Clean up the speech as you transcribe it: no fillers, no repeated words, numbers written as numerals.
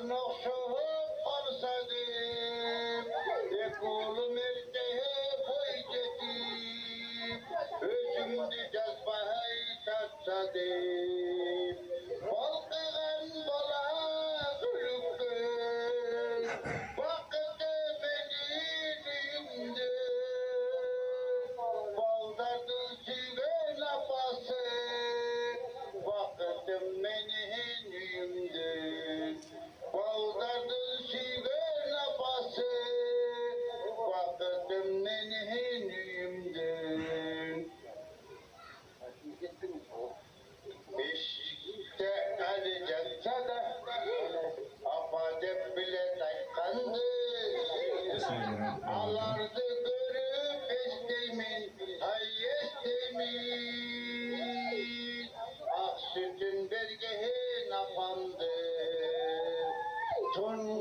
Yarın okşup kalsadım, ekolum erkeğe boy gedim, özümdü cazbayı tatsadım. Balkıgan bala gülüktün, vakıtı benim düğümdü. Baldardın süven apası, vakıtım benim düğümdü. Baldardın süven apası, vakıtım benim düğümdü. Beşikte alacaksa da apadep bile takkandı. Alardı görüp estemin, ay estemin. Ak sütün bergehin apandı. Tun